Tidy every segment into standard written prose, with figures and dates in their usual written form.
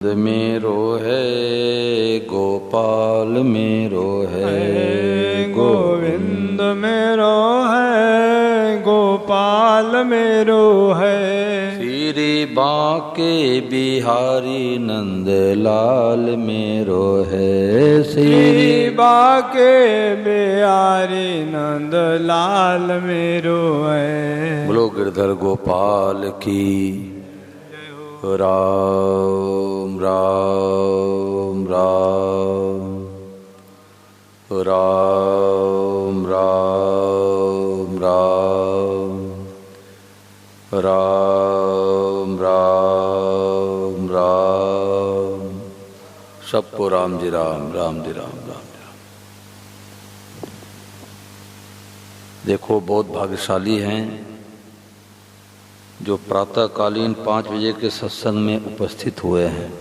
मेरो है गोपाल मेरो है गोविंद मेरो है गोपाल मेरो है श्री बांके बिहारी नंद लाल मेरो है श्री बांके बिहारी नंद लाल मेरो है। बोलो गिरधर गोपाल की। राम राम राम राम राम राम राम राम राम। सबको राम जी राम, राम जी राम, राम जी राम। देखो बहुत भाग्यशाली हैं जो प्रातःकालीन 5 बजे के सत्संग में उपस्थित हुए हैं।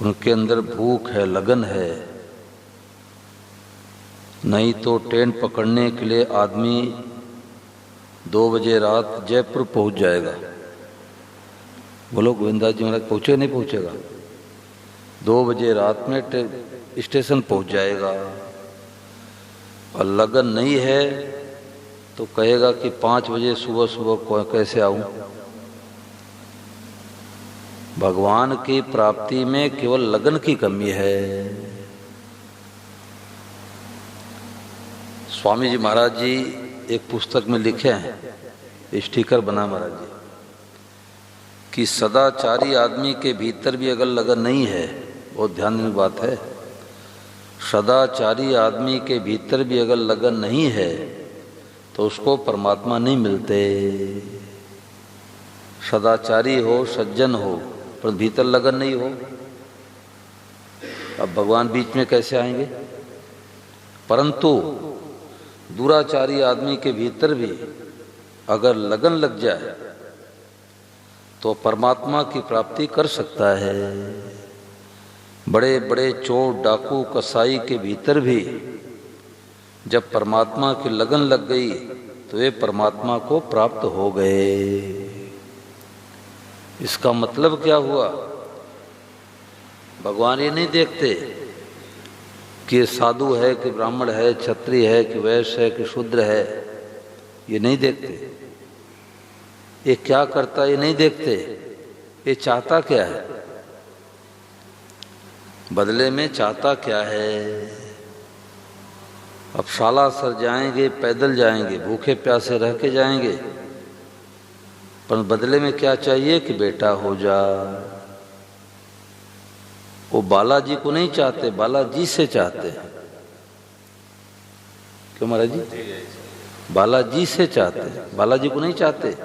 उनके अंदर भूख है, लगन है। नहीं तो ट्रेन पकड़ने के लिए आदमी 2 बजे रात जयपुर पहुंच जाएगा। बोलो गोविंदा जी महाराज पहुंचे नहीं पहुंचेगा? 2 बजे रात में स्टेशन पहुंच जाएगा। और लगन नहीं है तो कहेगा कि 5 बजे सुबह सुबह कैसे आऊं। भगवान की प्राप्ति में केवल लगन की कमी है। स्वामी जी महाराज जी एक पुस्तक में लिखे हैं, स्टिकर बना महाराज जी, कि सदाचारी आदमी के भीतर भी अगर लगन नहीं है, बहुत ध्यान देने की बात है, सदाचारी आदमी के भीतर भी अगर लगन नहीं है तो उसको परमात्मा नहीं मिलते। सदाचारी हो, सज्जन हो, पर भीतर लगन नहीं हो, अब भगवान बीच में कैसे आएंगे? परंतु दुराचारी आदमी के भीतर भी अगर लगन लग जाए तो परमात्मा की प्राप्ति कर सकता है। बड़े बड़े चोर, डाकू, कसाई के भीतर भी जब परमात्मा की लगन लग गई तो वे परमात्मा को प्राप्त हो गए। इसका मतलब क्या हुआ? भगवान ये नहीं देखते कि ये साधु है कि ब्राह्मण है, क्षत्रिय है कि वैश्य है कि शूद्र है, ये नहीं देखते। ये क्या करता ये नहीं देखते। ये चाहता क्या है, बदले में चाहता क्या है। अब शाला सर जाएंगे, पैदल जाएंगे, भूखे प्यासे रह के जाएंगे, पर बदले में क्या चाहिए कि बेटा हो जा। वो बालाजी को नहीं चाहते, बालाजी से चाहते हैं। क्यों महाराज जी? बालाजी से चाहते हैं, बालाजी को नहीं चाहते।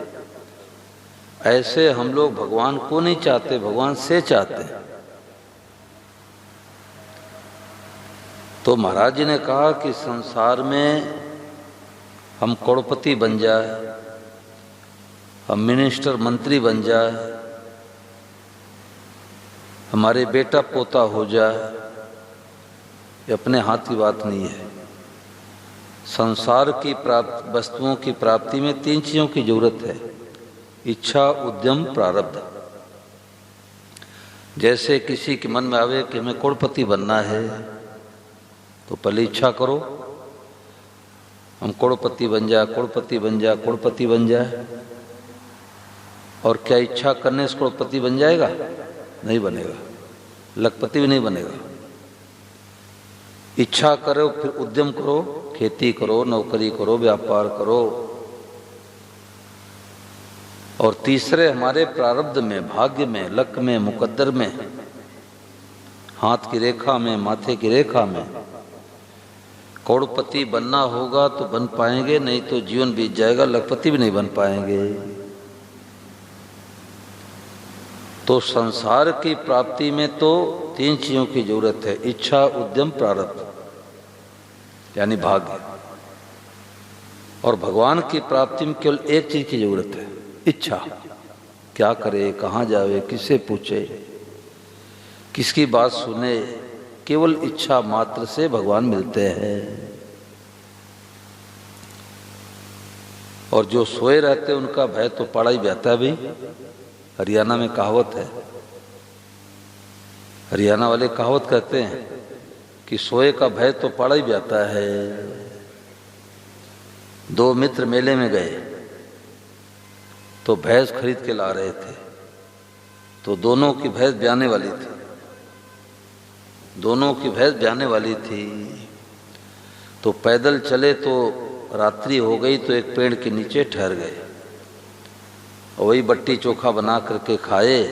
ऐसे हम लोग भगवान को नहीं चाहते, भगवान से चाहते हैं। तो महाराज जी ने कहा कि संसार में हम करोड़पति बन जाए, हम मिनिस्टर मंत्री बन जाए, हमारे बेटा पोता हो जाए, ये अपने हाथ की बात नहीं है। संसार की वस्तुओं की प्राप्ति में 3 चीज़ों की जरूरत है: इच्छा, उद्यम, प्रारब्ध। जैसे किसी के मन में आवे कि हमें करोड़पति बनना है तो पहले इच्छा करो, हम करोड़पति बन जाए, करोड़पति बन जाए, करोड़पति बन जाए। और क्या इच्छा करने से करोड़पति बन जाएगा? नहीं बनेगा। लखपति भी नहीं बनेगा। इच्छा करो, फिर उद्यम करो, खेती करो, नौकरी करो, व्यापार करो। और तीसरे हमारे प्रारब्ध में, भाग्य में, लक में, मुकद्दर में, हाथ की रेखा में, माथे की रेखा में। करोड़पति बनना होगा तो बन पाएंगे, नहीं तो जीवन बीत जाएगा, लखपति भी नहीं बन पाएंगे। तो संसार की प्राप्ति में तो 3 चीजों की जरूरत है: इच्छा, उद्यम, प्रारब्ध, यानी भाग्य। और भगवान की प्राप्ति में केवल एक चीज की जरूरत है: इच्छा। क्या करे, कहाँ जावे, किससे पूछे, किसकी बात सुने। केवल इच्छा मात्र से भगवान मिलते हैं। और जो सोए रहते उनका भय तो पड़ा ही बहता भी। हरियाणा में कहावत है, हरियाणा वाले कहावत कहते हैं कि सोए का भय तो पड़ा ही जाता है। दो मित्र मेले में गए तो भैंस खरीद के ला रहे थे, तो दोनों की भैंस ब्याने वाली थी, दोनों की भैंस ब्याने वाली थी। तो पैदल चले तो रात्रि हो गई, तो एक पेड़ के नीचे ठहर गए और वही बट्टी चोखा बना करके खाए।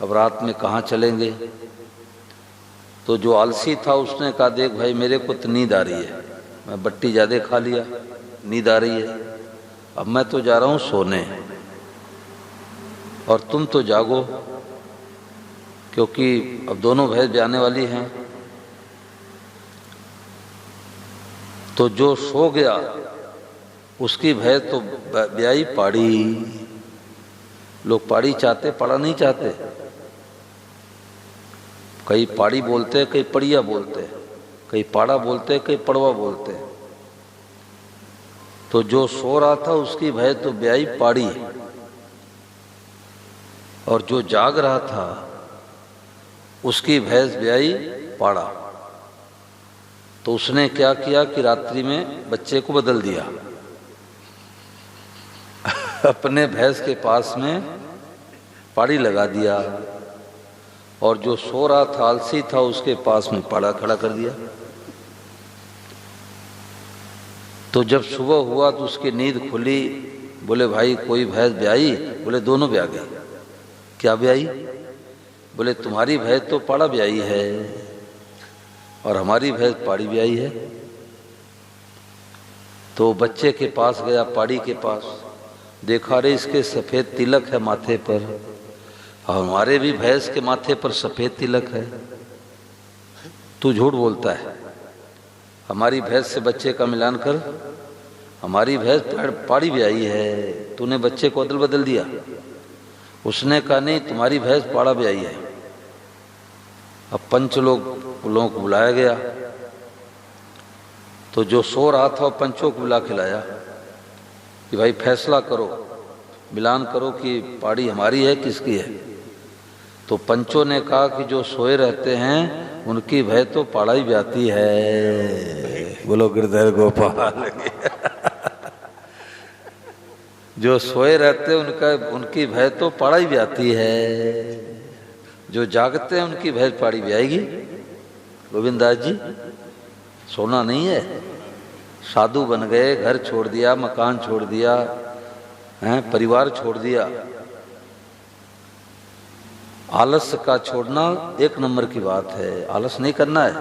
अब रात में कहाँ चलेंगे? तो जो आलसी था उसने कहा, देख भाई मेरे को तो नींद आ रही है, मैं बट्टी ज़्यादा खा लिया, नींद आ रही है, अब मैं तो जा रहा हूँ सोने और तुम तो जागो, क्योंकि अब दोनों भैंस ब्याने वाली हैं। तो जो सो गया उसकी भैंस तो ब्याई पाड़ी। लोग पाड़ी चाहते, पड़ा नहीं चाहते। कई पाड़ी बोलते, कई पड़िया बोलते, कई पाड़ा बोलते, कई पड़वा बोलते। तो जो सो रहा था उसकी भैंस तो ब्याई पाड़ी, और जो जाग रहा था उसकी भैंस ब्याई पाड़ा। तो उसने क्या किया कि रात्रि में बच्चे को बदल दिया अपने भैंस के पास में पाड़ी लगा दिया, और जो सो रहा था आलसी था उसके पास में पाड़ा खड़ा कर दिया। तो जब सुबह हुआ तो उसकी नींद खुली। बोले भाई कोई भैंस ब्याई? बोले दोनों ब्या गई। क्या ब्याई? बोले तुम्हारी भैंस तो पाड़ा ब्याई है और हमारी भैंस पाड़ी ब्याई है। तो बच्चे के पास गया, पाड़ी के पास, देखा रे इसके सफेद तिलक है माथे पर, और हमारे भी भैंस के माथे पर सफेद तिलक है। तू झूठ बोलता है, हमारी भैंस से बच्चे का मिलान कर, हमारी भैंस पाड़ी ब्याई है, तूने बच्चे को अदल बदल दिया। उसने कहा नहीं, तुम्हारी भैंस पाड़ा ब्याई है। अब पंच लोगों को बुलाया गया, तो जो सो रहा था वो पंचों को बुला के लाया कि भाई फैसला करो, मिलान करो कि पाड़ी हमारी है किसकी है। तो पंचों ने कहा कि जो सोए रहते हैं उनकी भैंस तो पाड़ा ही ब्याती है। बोलो गिरधर गोपाल जो सोए रहते हैं उनकी भैंस तो पाड़ा ही ब्याती है, जो जागते हैं उनकी भैंस पाड़ी ब्याएगी। गोविंदास जी सोना नहीं है, साधु बन गए, घर छोड़ दिया, मकान छोड़ दिया, हैं, परिवार छोड़ दिया। आलस का छोड़ना एक नंबर की बात है, आलस नहीं करना है,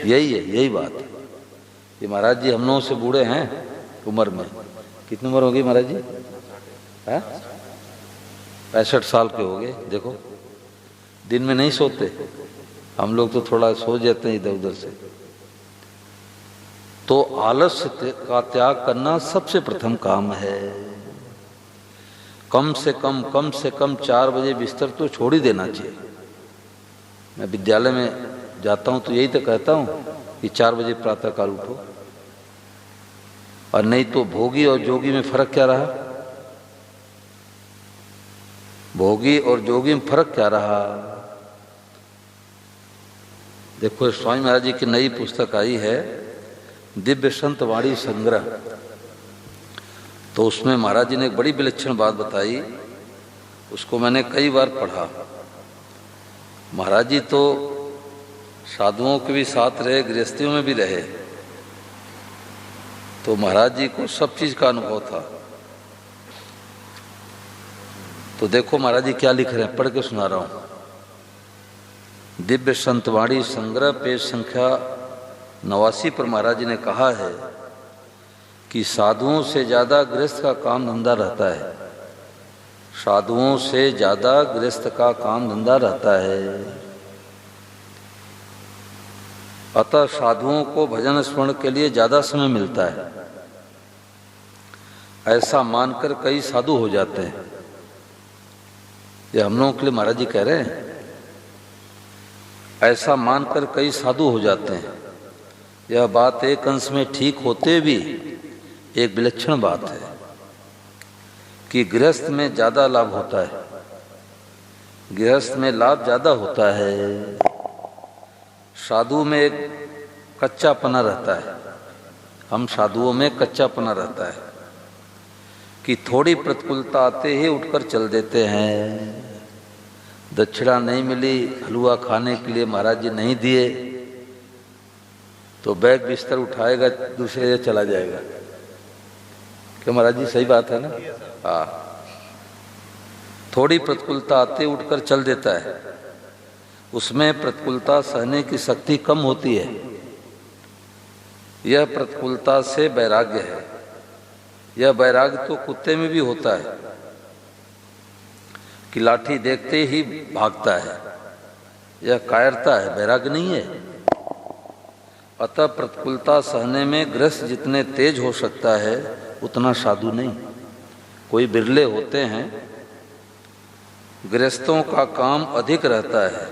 यही है, यही बात है। ये महाराज जी हम लोगों से बूढ़े हैं उम्र में। कितनी उम्र होगी महाराज जी? 65 साल के हो गए। देखो दिन में नहीं सोते, हम लोग तो थोड़ा सो जाते हैं इधर उधर से। तो आलस का त्याग करना सबसे प्रथम काम है। कम से कम 4 बजे बिस्तर तो छोड़ ही देना चाहिए। मैं विद्यालय में जाता हूँ तो यही तो कहता हूँ कि 4 बजे प्रातःकाल उठो, और नहीं तो भोगी और जोगी में फर्क क्या रहा? भोगी और जोगी में फर्क क्या रहा? देखो स्वामी महाराज जी की नई पुस्तक आई है, दिव्य संत वाणी संग्रह। तो उसमें महाराज जी ने एक बड़ी विलक्षण बात बताई, उसको मैंने कई बार पढ़ा। महाराज जी तो साधुओं के भी साथ रहे, गृहस्थियों में भी रहे, तो महाराज जी को सब चीज का अनुभव था। तो देखो महाराज जी क्या लिख रहे हैं, पढ़ के सुना रहा हूं। दिव्य संतवाणी संग्रह पेज संख्या 89 पर महाराज जी ने कहा है कि साधुओं से ज्यादा गृहस्थ का काम धंधा रहता है, साधुओं से ज्यादा गृहस्थ का काम धंधा रहता है। अतः साधुओं को भजन स्मरण के लिए ज्यादा समय मिलता है, ऐसा मानकर कई साधु हो जाते हैं। ये हम लोगों के लिए महाराज जी कह रहे हैं, ऐसा मानकर कई साधु हो जाते हैं। यह बात एक अंश में ठीक होते भी एक विलक्षण बात है। कि गृहस्थ में ज़्यादा लाभ होता है, गृहस्थ में लाभ ज़्यादा होता है। साधु में एक कच्चापना रहता है, हम साधुओं में कच्चापना रहता है कि थोड़ी प्रतिकूलता आते ही उठकर चल देते हैं। दक्षिणा नहीं मिली, हलवा खाने के लिए महाराज जी नहीं दिए, तो बैग बिस्तर उठाएगा, दूसरे जगह चला जाएगा। क्या महाराज जी सही बात है ना? हाँ, थोड़ी प्रतिकूलता आते उठकर चल देता है, उसमें प्रतिकूलता सहने की शक्ति कम होती है। यह प्रतिकूलता से वैराग्य है। यह वैराग्य तो कुत्ते में भी होता है कि लाठी देखते ही भागता है, यह कायरता है, वैराग्य नहीं है। अतः प्रतिकूलता सहने में गृहस्थ जितने तेज हो सकता है उतना साधु नहीं। कोई बिरले होते हैं, गृहस्थों का काम अधिक रहता है,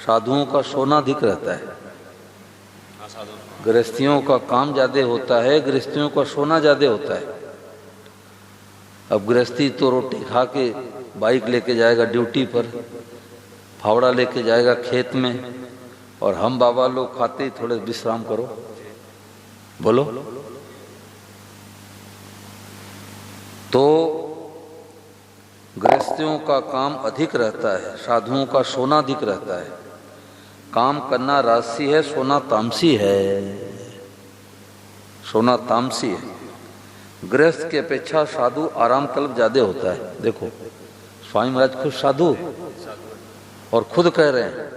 साधुओं का सोना अधिक रहता है। गृहस्थियों का काम ज्यादा होता है, गृहस्थियों का सोना ज्यादा होता है। अब गृहस्थी तो रोटी खा के बाइक लेके जाएगा ड्यूटी पर, फावड़ा लेके जाएगा खेत में, और हम बाबा लोग खाते ही थोड़े विश्राम करो, बोलो। तो गृहस्थियों का काम अधिक रहता है, साधुओं का सोना अधिक रहता है। काम करना राजसी है, सोना तामसी है। सोना तामसी है। गृहस्थ की अपेक्षा साधु आराम तलब ज्यादा होता है। देखो स्वामी महाराज खुद साधु और खुद कह रहे हैं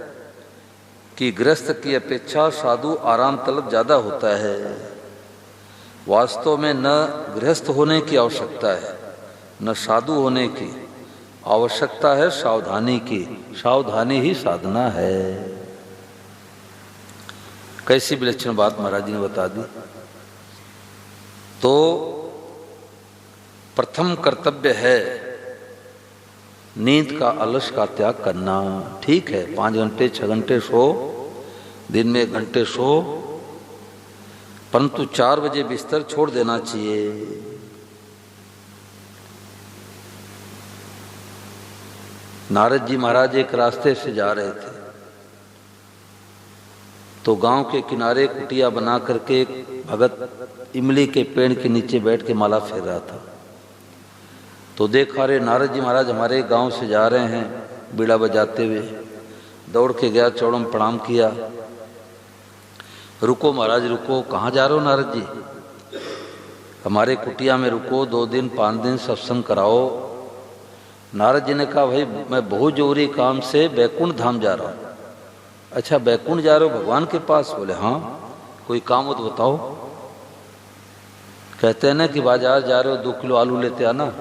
कि गृहस्थ की अपेक्षा साधु आराम तलब ज्यादा होता है। वास्तव में न गृहस्थ होने की आवश्यकता है, न साधु होने की आवश्यकता है, सावधानी की। सावधानी ही साधना है। कैसी विलक्षण बात महाराज जी ने बता दी। तो प्रथम कर्तव्य है नींद का, अलस का त्याग करना। ठीक है 5 घंटे 6 घंटे सो, दिन में 1 घंटे सो, परंतु 4 बजे बिस्तर छोड़ देना चाहिए। नारद जी महाराज एक रास्ते से जा रहे थे, तो गांव के किनारे कुटिया बना करके एक भगत इमली के पेड़ के नीचे बैठ के माला फेर रहा था। तो देखा रे नारद जी महाराज हमारे गांव से जा रहे हैं बीड़ा बजाते हुए। दौड़ के गया, चौड़ों में प्रणाम किया। रुको महाराज रुको, कहाँ जा रहे हो नारद जी? हमारे कुटिया में रुको, 2 दिन 5 दिन सत्संग कराओ। नारद जी ने कहा भाई मैं बहुत जरूरी काम से बैकुंठ धाम जा रहा हूँ। अच्छा बैकुंठ जा रहे हो भगवान के पास? बोले हाँ। कोई काम हो तो बताओ। कहते हैं ना कि बाजार जा रहे हो 2 किलो आलू लेते आना,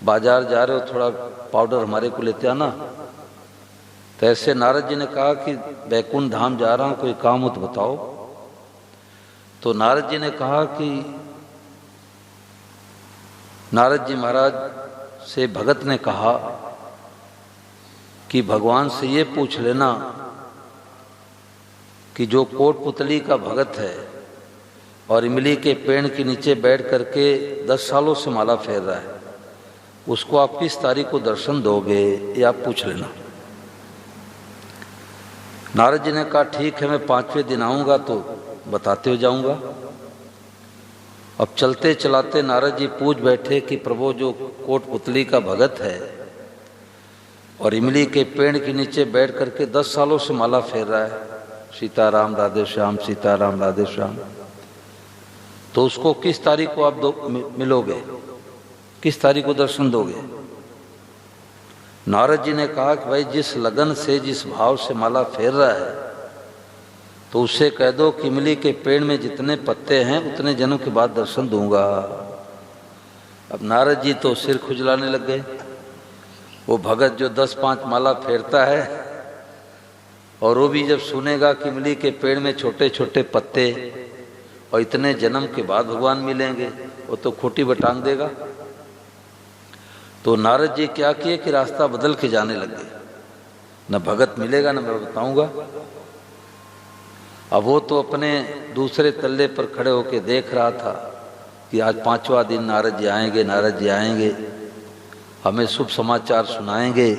बाजार जा रहे हो थोड़ा पाउडर हमारे को लेते आना। तो ऐसे नारद जी ने कहा कि बैकुंठ धाम जा रहा हूँ, कोई काम हो तो बताओ। तो नारद जी ने कहा कि नारद जी महाराज से भगत ने कहा कि भगवान से ये पूछ लेना कि जो कोटपुतली का भगत है और इमली के पेड़ के नीचे बैठ करके 10 सालों से माला फेर रहा है, उसको आप किस तारीख को दर्शन दोगे, ये आप पूछ लेना। नारद जी ने कहा ठीक है मैं 5वें दिन आऊंगा तो बताते हो जाऊंगा। अब चलते चलाते नारद जी पूछ बैठे कि प्रभु जो कोटपुतली का भगत है और इमली के पेड़ के नीचे बैठ करके 10 सालों से माला फेर रहा है, सीताराम राधे श्याम सीताराम राधे श्याम, तो उसको किस तारीख को आप मिलोगे, किस तारीख को दर्शन दोगे? नारद जी ने कहा कि भाई जिस लगन से जिस भाव से माला फेर रहा है तो उससे कह दो कि इमली के पेड़ में जितने पत्ते हैं उतने जन्म के बाद दर्शन दूंगा। अब नारद जी तो सिर खुजलाने लग गए। वो भगत जो 10-5 माला फेरता है और वो भी जब सुनेगा कि इमली के पेड़ में छोटे छोटे पत्ते और इतने जन्म के बाद भगवान मिलेंगे, वो तो खोटी बटांग देगा। तो नारद जी क्या किए कि रास्ता बदल के जाने लगे, न भगत मिलेगा न मैं बताऊंगा। अब वो तो अपने दूसरे तल्ले पर खड़े होके देख रहा था कि आज 5वां दिन नारद जी आएंगे, नारद जी आएंगे। हमें शुभ समाचार सुनाएंगे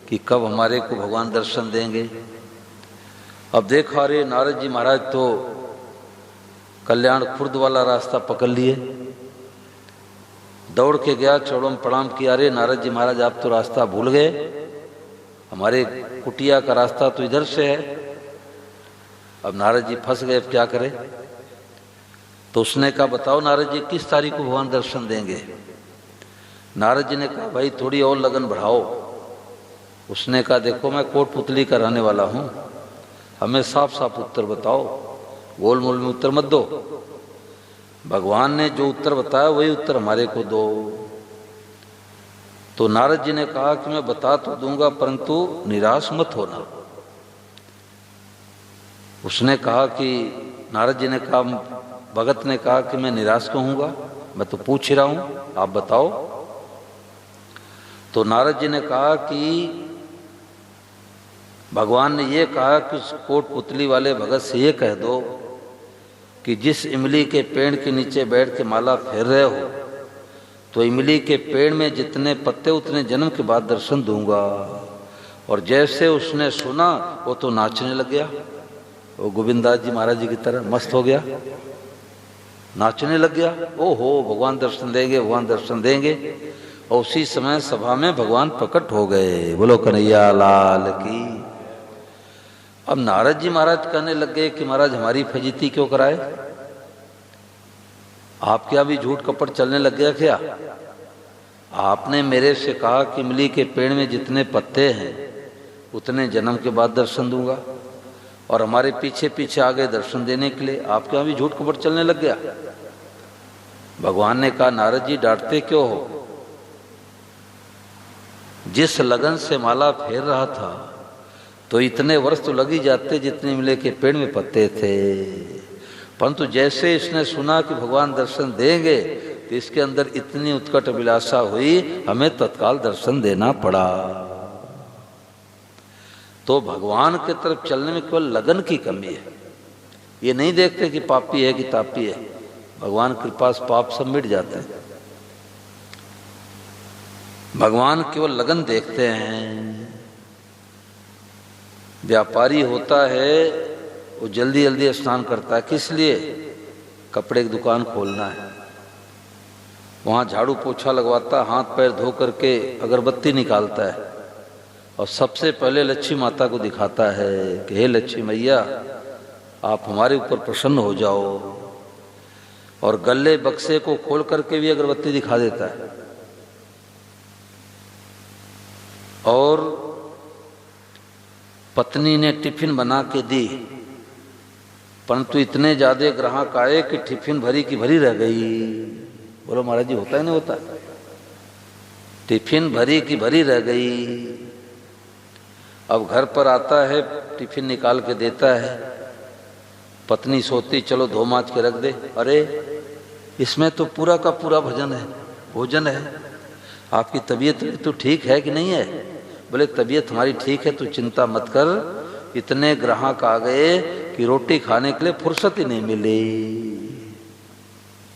कि कब हमारे को भगवान दर्शन देंगे। अब देखा रे नारद जी महाराज तो कल्याण खुर्द वाला रास्ता पकड़ लिए। दौड़ के गया, चौड़ों में प्रणाम किया, अरे नारद जी महाराज आप तो रास्ता भूल गए, हमारे कुटिया का रास्ता तो इधर से है। अब नारद जी फंस गए, अब क्या करें। तो उसने कहा बताओ नारद जी किस तारीख को भगवान दर्शन देंगे। नारद जी ने कहा भाई थोड़ी और लगन बढ़ाओ। उसने कहा देखो मैं कोट पुतली का रहने वाला हूँ, हमें साफ साफ उत्तर बताओ, गोल मोल में उत्तर मत दो। भगवान ने जो उत्तर बताया वही उत्तर हमारे को दो। तो नारद जी ने कहा कि मैं बता तो दूंगा परंतु निराश मत होना। उसने कहा कि नारद जी ने कहा, भगत ने कहा कि मैं निराश क्यों होऊंगा, मैं तो पूछ ही रहा हूं, आप बताओ। तो नारद जी ने कहा कि भगवान ने ये कहा कि उस कोट पुतली वाले भगत से ये कह दो कि जिस इमली के पेड़ के नीचे बैठ के माला फेर रहे हो तो इमली के पेड़ में जितने पत्ते उतने जन्म के बाद दर्शन दूंगा। और जैसे उसने सुना वो तो नाचने लग गया, वो गोविंदास जी महाराज जी की तरह मस्त हो गया, नाचने लग गया। ओहो भगवान दर्शन देंगे, भगवान दर्शन देंगे। और उसी समय सभा में भगवान प्रकट हो गए। बोलो कन्हैया लाल की। अब नारद जी महाराज कहने लग गए कि महाराज हमारी फजीती क्यों कराए, आप क्या भी झूठ कपट चलने लग गया क्या। आपने मेरे से कहा कि इमली के पेड़ में जितने पत्ते हैं उतने जन्म के बाद दर्शन दूंगा, और हमारे पीछे पीछे आ गए दर्शन देने के लिए, आप क्या भी झूठ कपट चलने लग गया। भगवान ने कहा नारद जी डांटते क्यों हो, जिस लगन से माला फेर रहा था तो इतने वर्ष तो लग ही जाते जितने इमली के पेड़ में पत्ते थे, परंतु जैसे इसने सुना कि भगवान दर्शन देंगे तो इसके अंदर इतनी उत्कट अभिलाषा हुई, हमें तत्काल दर्शन देना पड़ा। तो भगवान के तरफ चलने में केवल लगन की कमी है, ये नहीं देखते कि पापी है कि तापी है। भगवान के पास पाप सब मिट जाते हैं, भगवान केवल लगन देखते हैं। व्यापारी होता है वो जल्दी जल्दी स्नान करता है, किस लिए, कपड़े की दुकान खोलना है, वहाँ झाड़ू पोछा लगवाता, हाथ पैर धो करके अगरबत्ती निकालता है और सबसे पहले लक्ष्मी माता को दिखाता है कि हे लक्ष्मी मैया आप हमारे ऊपर प्रसन्न हो जाओ। और गले बक्से को खोल करके भी अगरबत्ती दिखा देता है। और पत्नी ने टिफिन बना के दी, परंतु इतने ज्यादा ग्राहक आए कि टिफिन भरी की भरी रह गई। बोलो महाराज जी होता है नहीं होता, टिफिन भरी की भरी रह गई। अब घर पर आता है, टिफिन निकाल के देता है, पत्नी सोती चलो धो मांज के रख दे, अरे इसमें तो पूरा का पूरा भोजन है, आपकी तबीयत तो ठीक है कि नहीं है। बोले तबीयत हमारी ठीक है, तो चिंता मत कर, इतने ग्राहक आ गए कि रोटी खाने के लिए फुर्सत ही नहीं मिली।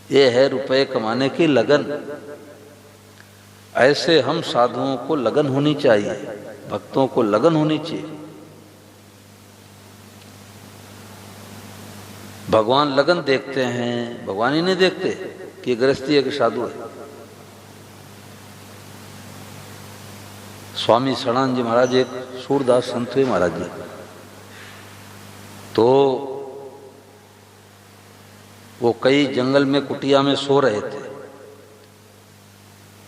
ये है रुपए कमाने की लगन। ऐसे हम साधुओं को लगन होनी चाहिए, भक्तों को लगन होनी चाहिए। भगवान लगन देखते हैं, भगवान ही नहीं देखते कि गृहस्थी है कि साधु है। स्वामी सणानंद जी महाराज एक सूरदास संत हुए महाराज जी, तो वो कई जंगल में कुटिया में सो रहे थे,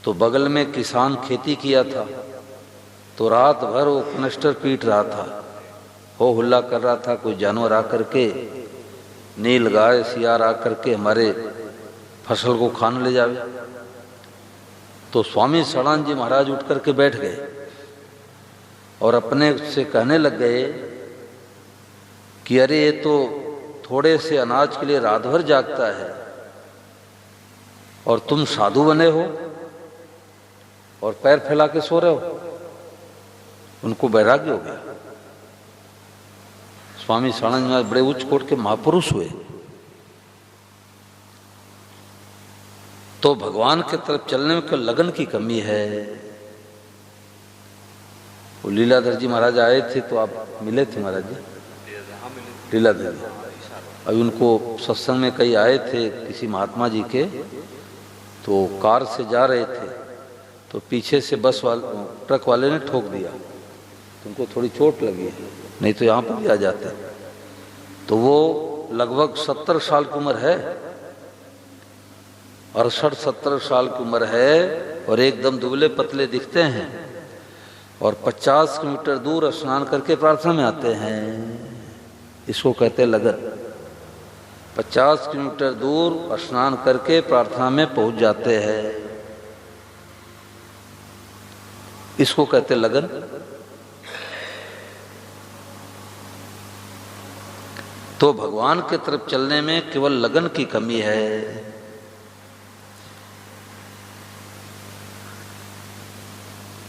तो बगल में किसान खेती किया था, तो रात भर वो कनस्टर पीट रहा था, हो हुल्ला कर रहा था, कोई जानवर आकर के, नील गाय सियार आकर के हमारे फसल को खाने ले जावे। तो स्वामी सणानंद जी महाराज उठ करके बैठ गए और अपने से कहने लग गए कि अरे ये तो थोड़े से अनाज के लिए रात भर जागता है और तुम साधु बने हो और पैर फैला के सो रहे हो। उनको वैराग्य हो गया। स्वामी सणानंद महाराज बड़े उच्च कोट के महापुरुष हुए। तो भगवान के तरफ चलने में लगन की कमी है। वो लीलाधर जी महाराज आए थे तो आप मिले थे महाराज जी, लीलाधर जी। अभी उनको सत्संग में कई आए थे किसी महात्मा जी के, तो कार से जा रहे थे तो पीछे से ट्रक वाले ने ठोक दिया, तो उनको थोड़ी चोट लगी, नहीं तो यहाँ पर भी आ जाते। तो वो लगभग 70 साल की उम्र है, 68-70 साल की उम्र है, और एकदम दुबले पतले दिखते हैं, और 50 किलोमीटर दूर स्नान करके प्रार्थना में आते हैं। इसको कहते हैं लगन। 50 किलोमीटर दूर स्नान करके प्रार्थना में पहुंच जाते हैं, इसको कहते हैं लगन। तो भगवान के तरफ चलने में केवल लगन की कमी है।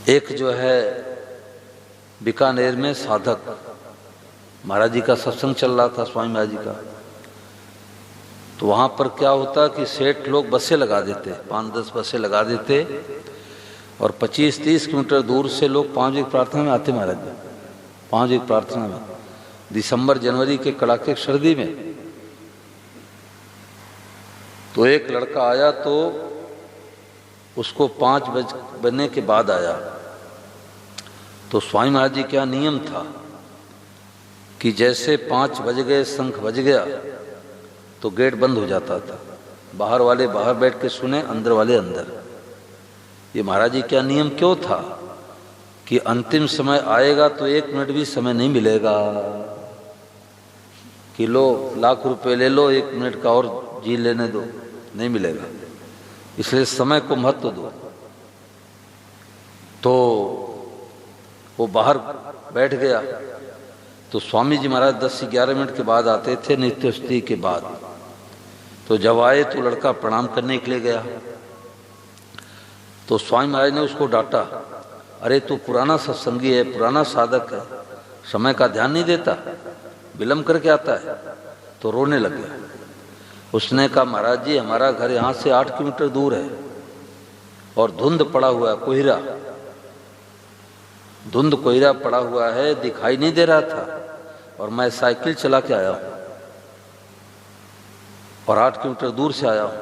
एक जो है बीकानेर में साधक महाराज जी का सत्संग चल रहा था, स्वामी महाराज जी का, तो वहां पर क्या होता कि सेठ लोग बसें लगा देते, 5-10 बसें लगा देते, और 25-30 किलोमीटर दूर से लोग 5 बजे प्रार्थना में आते महाराज जी, 5 बजे प्रार्थना में, दिसंबर जनवरी के कड़ाके सर्दी में। तो एक लड़का आया तो उसको 5 बजने के बाद आया, तो स्वामी महाराज जी क्या नियम था कि जैसे 5 बज गए, शंख बज गया तो गेट बंद हो जाता था, बाहर वाले बाहर बैठ के सुने, अंदर वाले अंदर। ये महाराज जी क्या नियम क्यों था कि अंतिम समय आएगा तो 1 मिनट भी समय नहीं मिलेगा कि लो लाख रुपए ले लो, 1 मिनट का और जी लेने दो, नहीं मिलेगा। इसलिए समय को महत्व दो। तो वो बाहर बैठ गया, तो स्वामी जी महाराज 10 से 11 मिनट के बाद आते थे, नित्य स्तुति के बाद। तो जब आए तो लड़का प्रणाम करने के लिए गया, तो स्वामी महाराज ने उसको डांटा, अरे तू पुराना सत्संगी है, पुराना साधक है, समय का ध्यान नहीं देता, विलम्ब करके आता है। तो रोने लग गया। उसने कहा, महाराज जी हमारा घर यहाँ से 8 किलोमीटर दूर है और धुंध पड़ा हुआ है, कोहरा, धुंध कोहरा पड़ा हुआ है, दिखाई नहीं दे रहा था, और मैं साइकिल चला के आया हूँ और 8 किलोमीटर दूर से आया हूँ।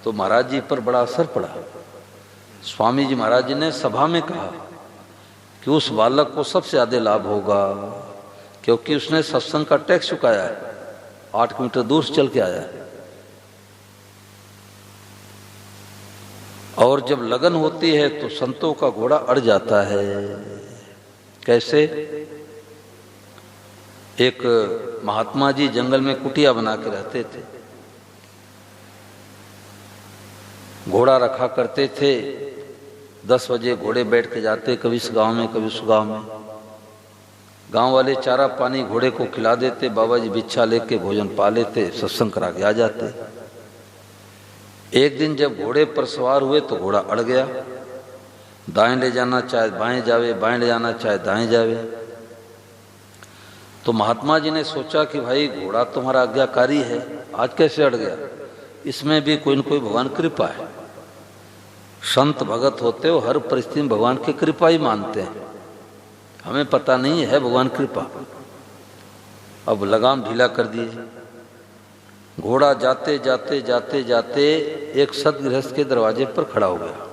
तो महाराज जी पर बड़ा असर पड़ा। स्वामी जी महाराज जी ने सभा में कहा कि उस बालक को सबसे ज्यादा लाभ होगा, क्योंकि उसने सत्संग का टैक्स चुकाया है, 8 किलोमीटर दूर से चल के आया है। और जब लगन होती है तो संतों का घोड़ा अड़ जाता है। कैसे? एक महात्मा जी जंगल में कुटिया बना के रहते थे, घोड़ा रखा करते थे, 10 बजे घोड़े बैठ के जाते, कभी इस गांव में कभी उस गांव में। गांव वाले चारा पानी घोड़े को खिला देते, बाबा जी भिक्षा लेके भोजन पा लेते, सत्संग करा के आ जाते। एक दिन जब घोड़े पर सवार हुए तो घोड़ा अड़ गया, दाएं ले जाना चाहे बाएं जावे, बाएं ले जाना चाहे दाएं जावे। तो महात्मा जी ने सोचा कि भाई घोड़ा तुम्हारा आज्ञाकारी है, आज कैसे अड़ गया? इसमें भी कोई न कोई भगवान कृपा है। संत भगत होते हो हर परिस्थिति में भगवान की कृपा ही मानते हैं, हमें पता नहीं है भगवान कृपा। अब लगाम ढीला कर दिए, घोड़ा जाते जाते जाते जाते एक सदगृहस्थ के दरवाजे पर खड़ा हो गया।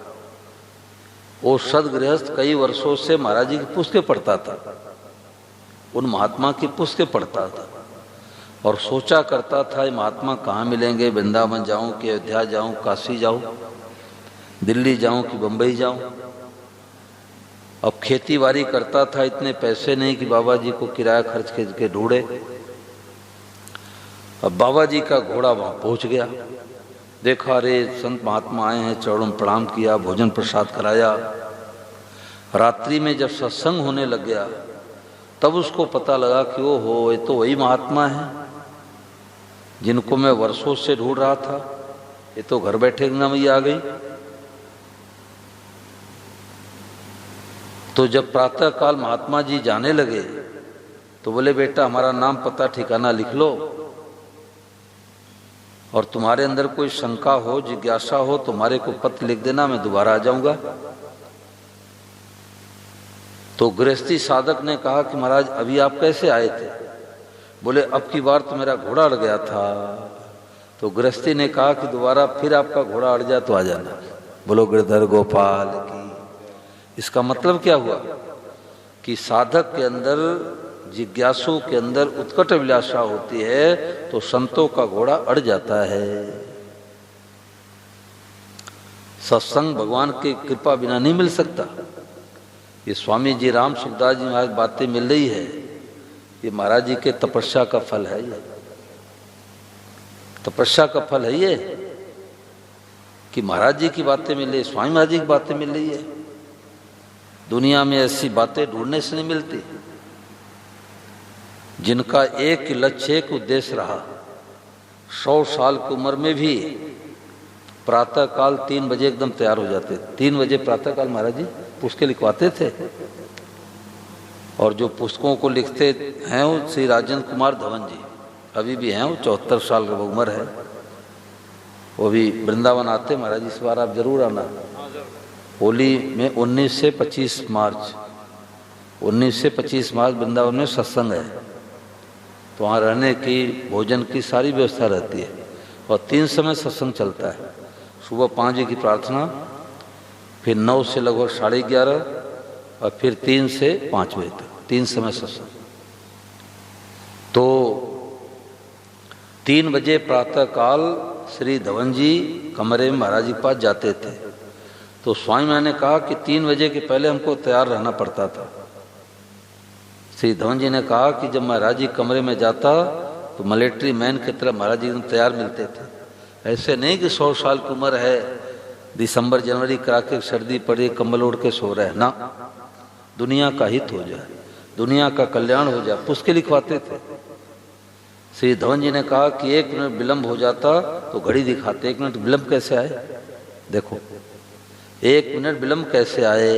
वो सदगृहस्थ कई वर्षों से महाराज जी की पुस्तकें पढ़ता था, उन महात्मा की पुस्तकें पढ़ता था, और सोचा करता था ये महात्मा कहाँ मिलेंगे, वृंदावन जाऊं कि अयोध्या जाऊं, काशी जाऊं, दिल्ली जाऊं कि बम्बई जाऊं। अब खेती बाड़ी करता था, इतने पैसे नहीं कि बाबा जी को किराया खर्च के ढूंढे। अब बाबा जी का घोड़ा वहां पहुंच गया, देखा रे संत महात्मा आए हैं, चरणों में प्रणाम किया, भोजन प्रसाद कराया। रात्रि में जब सत्संग होने लग गया तब उसको पता लगा कि ओ हो, ये तो वही महात्मा है जिनको मैं वर्षों से ढूंढ रहा था, ये तो घर बैठे गंगा मैया आ गई। तो जब प्रातः काल महात्मा जी जाने लगे तो बोले, बेटा हमारा नाम पता ठिकाना लिख लो, और तुम्हारे अंदर कोई शंका हो, जिज्ञासा हो, तुम्हारे को पत्र लिख देना, मैं दोबारा आ जाऊंगा। तो गृहस्थी साधक ने कहा कि महाराज अभी आप कैसे आए थे? बोले अब की बार तो मेरा घोड़ा अड़ गया था। तो गृहस्थी ने कहा कि दोबारा फिर आपका घोड़ा अड़ जाए तो आ जाना। बोलो गिरधर गोपाल की। इसका मतलब क्या हुआ कि साधक के अंदर, जिज्ञासु के अंदर उत्कट अभिलाषा होती है तो संतों का घोड़ा अड़ जाता है। सत्संग भगवान की कृपा बिना नहीं मिल सकता। ये स्वामी जी राम सुखदास जी महाराज बातें मिल रही है, ये महाराज जी के तपस्या का फल है। ये तपस्या का फल है ये कि महाराज जी की बातें मिल रही, स्वामी महाराज जी की बातें मिल रही है। दुनिया में ऐसी बातें ढूंढने से नहीं मिलती जिनका एक लक्ष्य, एक उद्देश्य रहा। 100 साल की उम्र में भी प्रातः काल 3 बजे एकदम तैयार हो जाते। 3 बजे प्रातः काल महाराज जी पुस्तकें लिखवाते थे। और जो पुस्तकों को लिखते हैं वो श्री राजेंद्र कुमार धवन जी, अभी भी हैं, वो 74 साल की उम्र है। वो भी वृंदावन आते महाराज जी, इस बार आप जरूर आना। होली में 19 से 25 मार्च 19 से 25 मार्च वृंदावन में सत्संग है। तो वहाँ रहने की, भोजन की सारी व्यवस्था रहती है। और 3 समय सत्संग चलता है। सुबह 5 बजे की प्रार्थना, फिर 9 से लगभग 11:30 और फिर 3 से 5 बजे तक 3 समय सत्संग। तो 3 बजे प्रातः काल श्री धवन जी कमरे में महाराज जी के पास जाते थे। तो स्वामी मैंने ने कहा कि 3 बजे के पहले हमको तैयार रहना पड़ता था। श्री धवन जी ने कहा कि जब महाराज जी कमरे में जाता तो मिलिट्री मैन की तरह महाराज जी तैयार मिलते थे। ऐसे नहीं कि 100 साल की उम्र है, दिसंबर जनवरी करा के सर्दी पड़ी कंबल ओढ़ के सो रहे ना। दुनिया का हित हो जाए, दुनिया का कल्याण हो जाए, पुस्तकें लिखवाते थे। श्री धवन जी ने कहा कि 1 मिनट विलंब हो जाता तो घड़ी दिखाते। 1 मिनट विलंब कैसे आए? देखो 1 मिनट विलंब कैसे आए।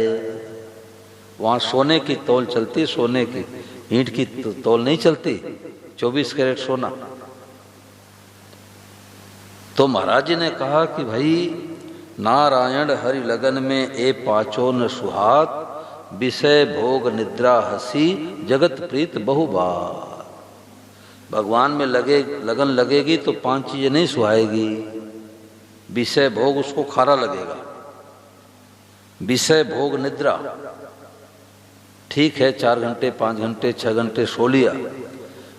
वहाँ सोने की तौल चलती, सोने की, ईंट की तौल नहीं चलती। 24 कैरेट सोना। तो महाराज जी ने कहा कि भाई नारायण हरि लगन में ए पाचो न सुहात, विषय भोग निद्रा हसी, जगत प्रीत बहुबार। भगवान में लगन लगेगी तो 5 चीजें नहीं सुहाएगी। विषय भोग उसको खारा लगेगा। विषय भोग निद्रा ठीक है, 4 घंटे 5 घंटे 6 घंटे सो लिया,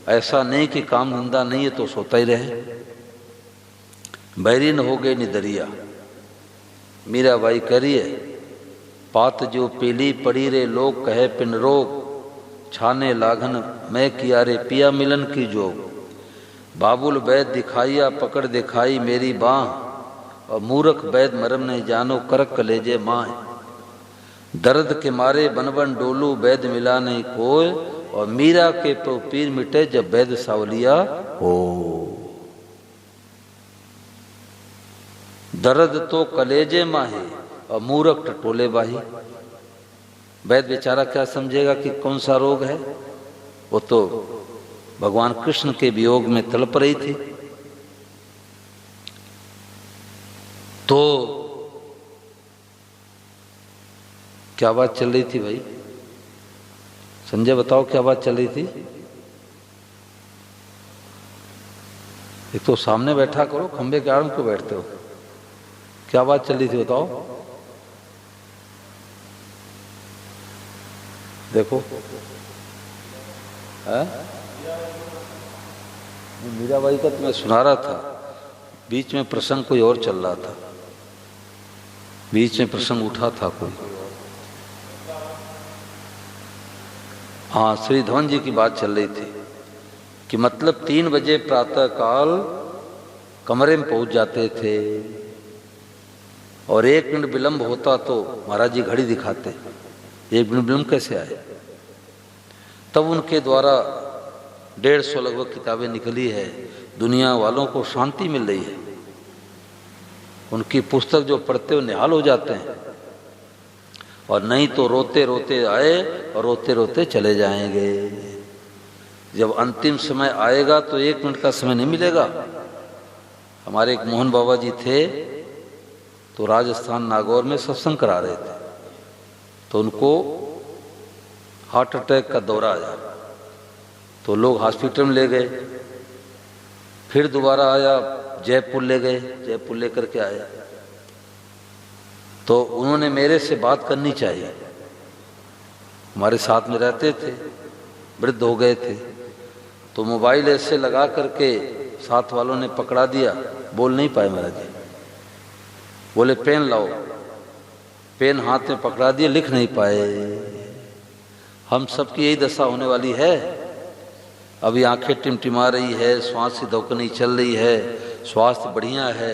ऐसा नहीं कि काम धंधा नहीं है तो सोता ही रहे। बैरी न हो गए निदरिया। मीराबाई करिए, पात जो पीली पड़ी रे लोग कहे पिन रोग, छाने लागन मैं किया रे पिया मिलन की जोग। बाबुल वैद दिखाइया पकड़ दिखाई मेरी बाह, और मूर्ख वैद मरम नहीं जानो करक कलेजे माँ। दर्द के मारे बन बन डोलू वैद मिला नहीं कोय, और मीरा के तो पीर मिटे जब वैद सावलिया हो। दर्द तो कलेजे माहे और मूर्ख टटोले बाही। वैद बेचारा क्या समझेगा कि कौन सा रोग है? वो तो भगवान कृष्ण के वियोग में तड़प रही थी। तो क्या बात चल रही थी भाई? संजय बताओ क्या बात चल रही थी? एक तो सामने बैठा करो, खंबे के आड़ में क्यों बैठते हो? क्या बात चल रही थी बताओ? देखो मीराबाई का तो मैं सुना रहा था, बीच में प्रसंग कोई और चल रहा था, बीच में प्रसंग उठा था कोई। हाँ, श्री धवन जी की बात चल रही थी कि मतलब 3 बजे प्रातः काल कमरे में पहुंच जाते थे और 1 मिनट विलंब होता तो महाराज जी घड़ी दिखाते। 1 मिनट विलंब कैसे आए? तब उनके द्वारा 150 लगभग किताबें निकली है। दुनिया वालों को शांति मिल रही है। उनकी पुस्तक जो पढ़ते हो निहाल हो जाते हैं, और नहीं तो रोते रोते आए और रोते रोते चले जाएंगे। जब अंतिम समय आएगा तो 1 मिनट का समय नहीं मिलेगा। हमारे एक मोहन बाबा जी थे, तो राजस्थान नागौर में सत्संग करा रहे थे, तो उनको हार्ट अटैक का दौरा आया, तो लोग हॉस्पिटल में ले गए। फिर दोबारा आया, जयपुर ले गए, जयपुर लेकर के आए। तो उन्होंने मेरे से बात करनी चाहिए, हमारे साथ में रहते थे, वृद्ध हो गए थे, तो मोबाइल ऐसे लगा करके साथ वालों ने पकड़ा दिया, बोल नहीं पाए महाराज जी। बोले पेन लाओ, पेन हाथ में पकड़ा दिए, लिख नहीं पाए। हम सबकी यही दशा होने वाली है। अभी आंखें टिमटिमा रही है, श्वास की धड़कन चल रही है, स्वास्थ्य बढ़िया है,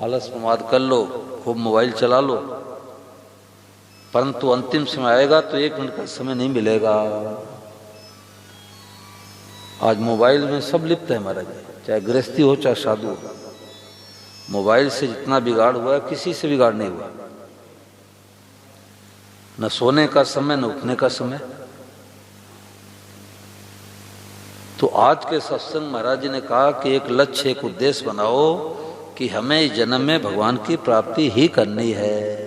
आलस प्रमाद कर लो, खूब मोबाइल चला लो, परंतु अंतिम समय आएगा तो 1 मिनट का समय नहीं मिलेगा। आज मोबाइल में सब लिप्त है महाराज, चाहे गृहस्थी हो चाहे साधु हो। मोबाइल से जितना बिगाड़ हुआ है, किसी से बिगाड़ नहीं हुआ। न सोने का समय न उठने का समय। तो आज के सत्संग महाराज जी ने कहा कि एक लक्ष्य, एक उद्देश्य बनाओ कि हमें इस जन्म में भगवान की प्राप्ति ही करनी है।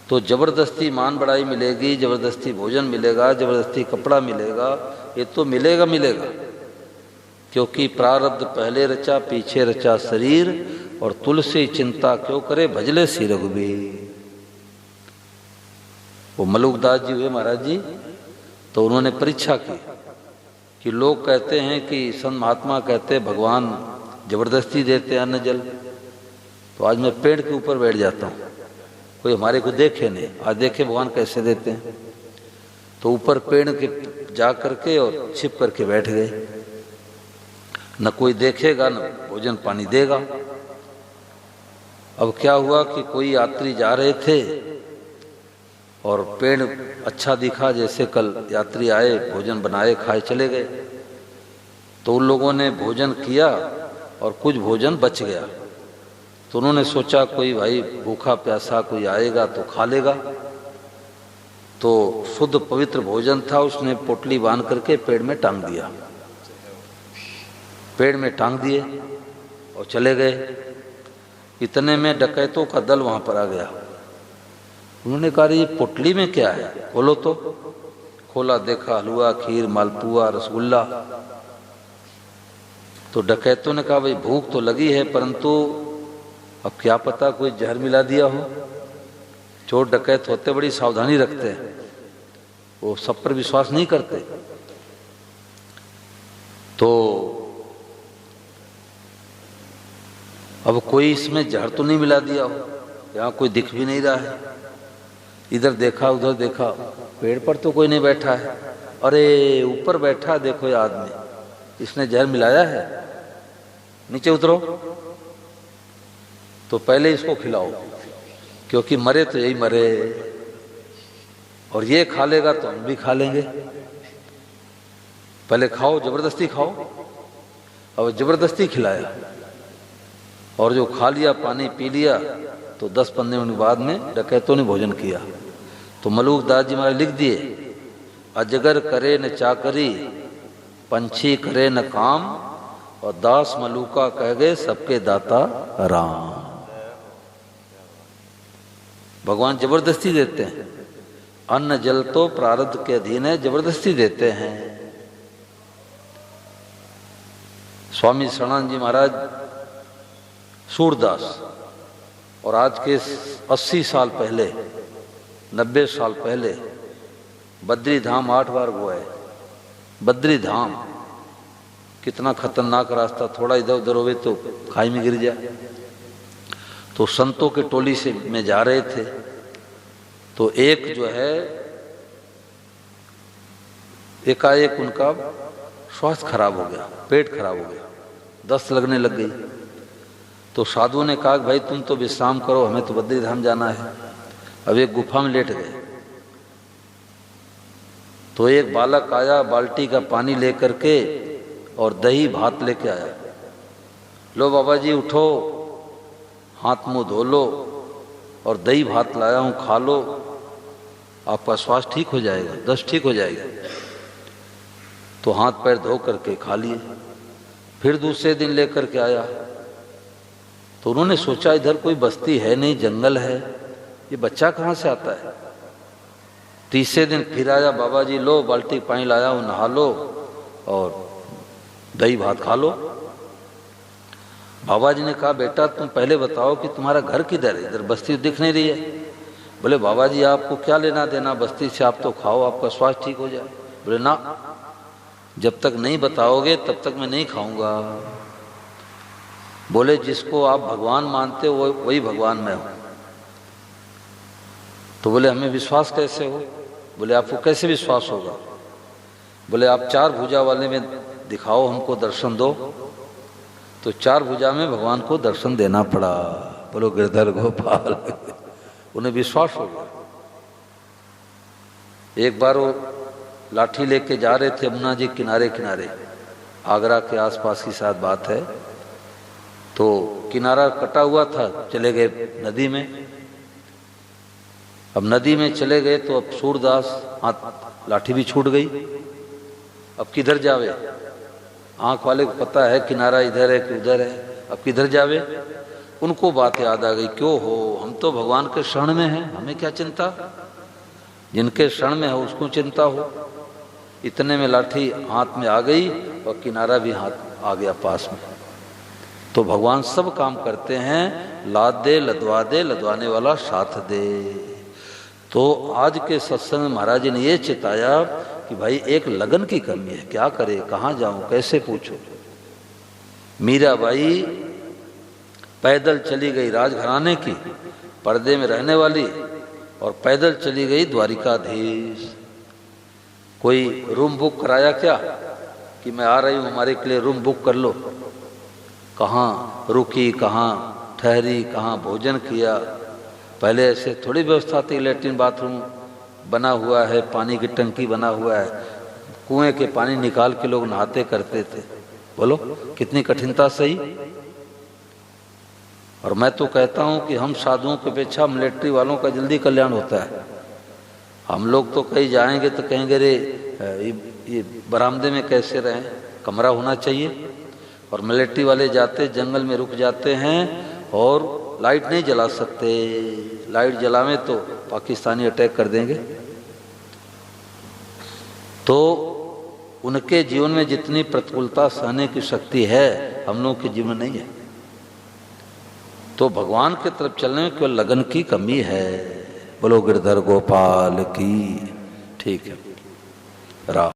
तो जबरदस्ती मान बढ़ाई मिलेगी, जबरदस्ती भोजन मिलेगा, जबरदस्ती कपड़ा मिलेगा, ये तो मिलेगा मिलेगा, क्योंकि प्रारब्ध पहले रचा पीछे रचा शरीर, और तुलसी चिंता क्यों करे भजले सी रघुबीर। वो मलुकदास जी हुए महाराज जी, तो उन्होंने परीक्षा की कि लोग कहते हैं कि संत महात्मा कहते हैं भगवान जबरदस्ती देते अन्न जल, तो आज मैं पेड़ के ऊपर बैठ जाता हूँ, कोई हमारे को देखे नहीं, आज देखे भगवान कैसे देते हैं। तो ऊपर पेड़ के जा करके और छिप करके बैठ गए, न कोई देखेगा न भोजन पानी देगा। अब क्या हुआ कि कोई यात्री जा रहे थे और पेड़ अच्छा दिखा, जैसे कल यात्री आए, भोजन बनाए खाए चले गए। तो उन लोगों ने भोजन किया और कुछ भोजन बच गया, तो उन्होंने सोचा कोई भाई भूखा प्यासा कोई आएगा तो खा लेगा। तो शुद्ध पवित्र भोजन था, उसने पोटली बांध करके पेड़ में टांग दिया, पेड़ में टांग दिए और चले गए। इतने में डकैतों का दल वहां पर आ गया। उन्होंने कहा ये पोटली में क्या है, खोलो। तो खोला, देखा हलवा, खीर, मालपुआ, रसगुल्ला। तो डकैतों ने कहा भाई भूख तो लगी है, परंतु अब क्या पता कोई जहर मिला दिया हो। चोर डकैत होते बड़ी सावधानी रखते हैं, वो सब पर विश्वास नहीं करते। तो अब कोई इसमें जहर तो नहीं मिला दिया हो, यहाँ कोई दिख भी नहीं रहा है। इधर देखा उधर देखा, पेड़ पर तो कोई नहीं बैठा है। अरे ऊपर बैठा देखो ये आदमी, इसने जहर मिलाया है, नीचे उतरो। तो पहले इसको खिलाओ, क्योंकि मरे तो यही मरे, और ये खा लेगा तो हम भी खा लेंगे। पहले खाओ, जबरदस्ती खाओ। अब जबरदस्ती खिलाया और जो खा लिया, पानी पी लिया, तो 10-15 मिनट बाद में डकैतों ने भोजन किया। तो मलुकदास जी महाराज लिख दिए, अजगर करे न चाकरी, पंछी करे न काम, और दास मलुका कह गए सबके दाता राम। भगवान जबरदस्ती देते हैं, अन्न जल तो प्रारब्ध के अधीन है, जबरदस्ती देते हैं। स्वामी शरणानंद जी महाराज सूरदास, और आज के 80 साल पहले, 90 साल पहले बद्री धाम 8 बार गए। बद्री धाम कितना खतरनाक रास्ता, थोड़ा इधर उधर होवे तो खाई में गिर जाए। तो संतों के टोली से में जा रहे थे, तो एक जो है एकाएक उनका स्वास्थ्य खराब हो गया, पेट खराब हो गया, दस्त लगने लग गई। तो साधु ने कहा भाई तुम तो विश्राम करो, हमें तो बद्री धाम जाना है। अब एक गुफा में लेट गए। तो एक बालक आया, बाल्टी का पानी लेकर के और दही भात लेके आया। लो बाबा जी उठो, हाथ मुंह धो लो, और दही भात लाया हूँ, खा लो, आपका स्वास्थ्य ठीक हो जाएगा, दस्त ठीक हो जाएगा। तो हाथ पैर धो करके खा लिए। फिर दूसरे दिन लेकर के आया तो उन्होंने सोचा इधर कोई बस्ती है नहीं, जंगल है, ये बच्चा कहाँ से आता है। तीसरे दिन फिर आया, बाबा जी लो बाल्टी पानी लाया हूं, नहा लो और दही भात खा लो। बाबा जी ने कहा बेटा तुम पहले बताओ कि तुम्हारा घर किधर है, इधर बस्ती दिख नहीं रही है। बोले बाबा जी आपको क्या लेना देना बस्ती से, आप तो खाओ आपका स्वास्थ्य ठीक हो जाए। बोले ना, जब तक नहीं बताओगे तब तक मैं नहीं खाऊंगा। बोले जिसको आप भगवान मानते हो वही भगवान मैं हूं। तो बोले हमें विश्वास कैसे हो। बोले आपको कैसे विश्वास होगा। बोले आप 4 भुजा वाले में दिखाओ, हमको दर्शन दो। तो 4 भुजा में भगवान को दर्शन देना पड़ा। बोलो गिरधर गोपाल। उन्हें विश्वास हो गया। एक बार वो लाठी लेके जा रहे थे यमुना जी किनारे किनारे, आगरा के आसपास की शायद बात है, तो किनारा कटा हुआ था, चले गए नदी में। अब नदी में चले गए तो अब सूरदास, हाथ लाठी भी छूट गई, अब किधर जावे। आंख वाले को पता है किनारा इधर है कि उधर है, अब किधर जावे। उनको बात याद आ गई, क्यों हो, हम तो भगवान के शरण में हैं, हमें क्या चिंता, जिनके शरण में हो उसको चिंता हो। इतने में लाठी हाथ में आ गई और किनारा भी हाथ आ गया पास में। तो भगवान सब काम करते हैं, लाद दे लदवा दे, लदवाने वाला साथ दे। तो आज के सत्संग में महाराज जी ने ये चिताया कि भाई एक लगन की कमी है, क्या करे, कहाँ जाऊं, कैसे पूछो। मीराबाई पैदल चली गई राजघराने की, पर्दे में रहने वाली, और पैदल चली गई द्वारिकाधीश। कोई रूम बुक कराया क्या कि मैं आ रही हूं, हमारे के लिए रूम बुक कर लो। कहाँ रुकी, कहाँ ठहरी, कहाँ भोजन किया। पहले ऐसे थोड़ी व्यवस्था थी, लेट्रिन बाथरूम बना हुआ है, पानी की टंकी बना हुआ है, कुएं के पानी निकाल के लोग नहाते करते थे। बोलो कितनी कठिनता सही। और मैं तो कहता हूं कि हम साधुओं की अपेक्षा मिलिट्री वालों का जल्दी कल्याण होता है। हम लोग तो कहीं जाएंगे तो कहेंगे रे ये बरामदे में कैसे रहें, कमरा होना चाहिए। और मिलिट्री वाले जाते जंगल में रुक जाते हैं और लाइट नहीं जला सकते, लाइट जलावे तो पाकिस्तानी अटैक कर देंगे। तो उनके जीवन में जितनी प्रतिकूलता सहने की शक्ति है, हम लोगों के जीवन में नहीं है। तो भगवान की तरफ चलने में केवल लगन की कमी है। बोलो गिरधर गोपाल की। ठीक है। राम।